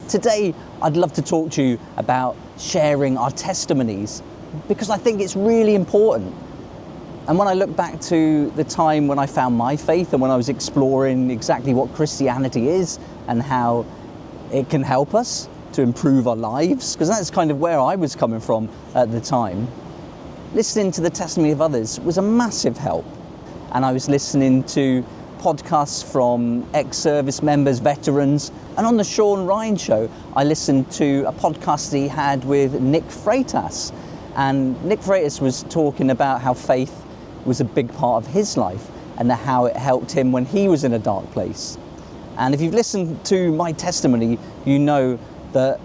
Today, I'd love to talk to you about sharing our testimonies, because I think it's really important. And when I look back to the time when I found my faith and when I was exploring exactly what Christianity is and how it can help us to improve our lives, because that's kind of where I was coming from at the time, listening to the testimony of others was a massive help. And I was listening to podcasts from ex-service members, veterans, and on the Sean Ryan show, I listened to a podcast he had with Nick Freitas. And Nick Freitas was talking about how faith was a big part of his life and how it helped him when he was in a dark place. And if you've listened to my testimony, you know that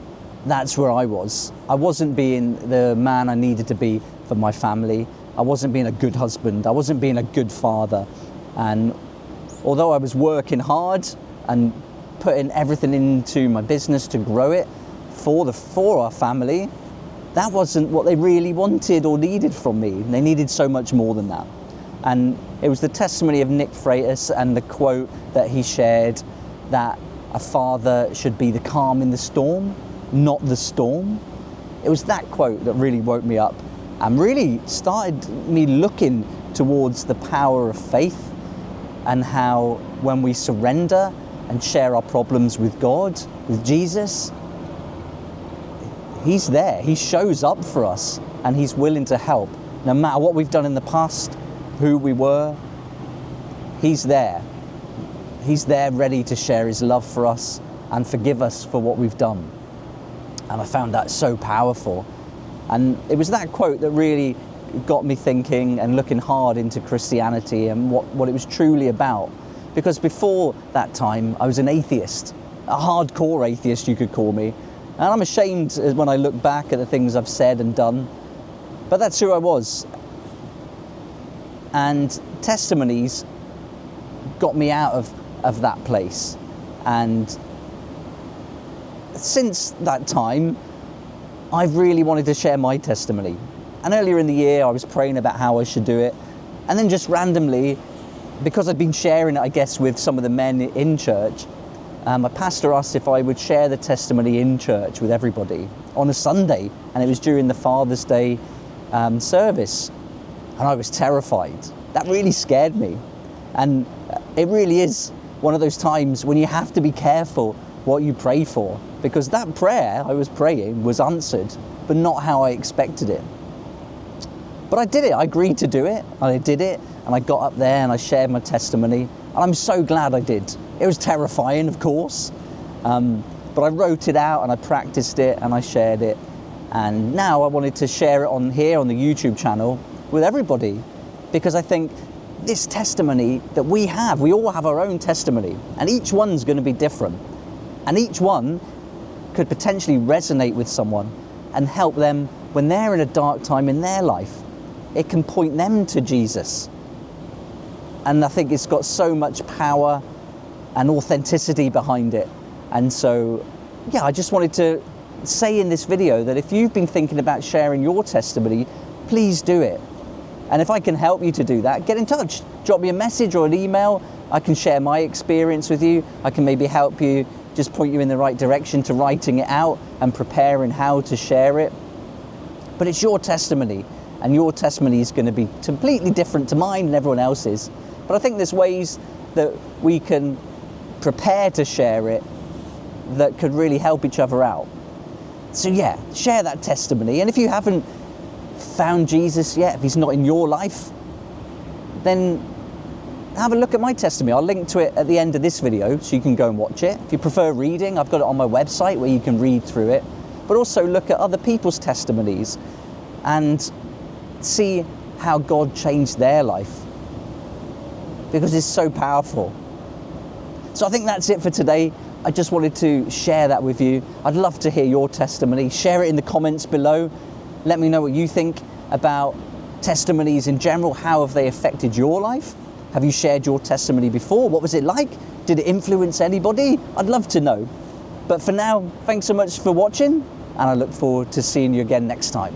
that's where I was. I wasn't being the man I needed to be for my family. I wasn't being a good husband. I wasn't being a good father. And although I was working hard and putting everything into my business to grow it for our family, that wasn't what they really wanted or needed from me. They needed so much more than that. And it was the testimony of Nick Freitas and the quote that he shared, that a father should be the calm in the storm, not the storm. It was that quote that really woke me up and really started me looking towards the power of faith and how when we surrender and share our problems with God, with Jesus, He's there. He shows up for us and He's willing to help. No matter what we've done in the past, who we were, He's there. He's there ready to share His love for us and forgive us for what we've done. And I found that so powerful. And it was that quote that really got me thinking and looking hard into Christianity and what it was truly about. Because before that time, I was an atheist, a hardcore atheist, you could call me. And I'm ashamed when I look back at the things I've said and done, but that's who I was. And testimonies got me out of that place. And since that time, I've really wanted to share my testimony. And earlier in the year, I was praying about how I should do it. And then just randomly, because I'd been sharing it, I guess, with some of the men in church, my pastor asked if I would share the testimony in church with everybody on a Sunday, and it was during the Father's Day service, and I was terrified. That really scared me, and it really is one of those times when you have to be careful what you pray for, because that prayer I was praying was answered, but not how I expected it. But I did it. I agreed to do it, and I did it, and I got up there and I shared my testimony, and I'm so glad I did. It was terrifying, of course, but I wrote it out and I practiced it and I shared it. And now I wanted to share it on here on the YouTube channel with everybody, because I think this testimony that we all have our own testimony, and each one's going to be different. And each one could potentially resonate with someone and help them when they're in a dark time in their life. It can point them to Jesus. And I think it's got so much power and authenticity behind it. And so, yeah, I just wanted to say in this video that if you've been thinking about sharing your testimony, please do it. And if I can help you to do that, get in touch. Drop me a message or an email. I can share my experience with you. I can maybe help you, just point you in the right direction to writing it out and preparing how to share it. But it's your testimony, and your testimony is going to be completely different to mine and everyone else's. But I think there's ways that we can prepare to share it that could really help each other out. So yeah, share that testimony. And if you haven't found Jesus yet, if He's not in your life, then have a look at my testimony. I'll link to it at the end of this video so you can go and watch it. If you prefer reading, I've got it on my website where you can read through it, but also look at other people's testimonies and see how God changed their life, because it's so powerful. So I think that's it for today. I just wanted to share that with you. I'd love to hear your testimony. Share it in the comments below. Let me know what you think about testimonies in general. How have they affected your life? Have you shared your testimony before? What was it like? Did it influence anybody? I'd love to know. But for now, thanks so much for watching, and I look forward to seeing you again next time.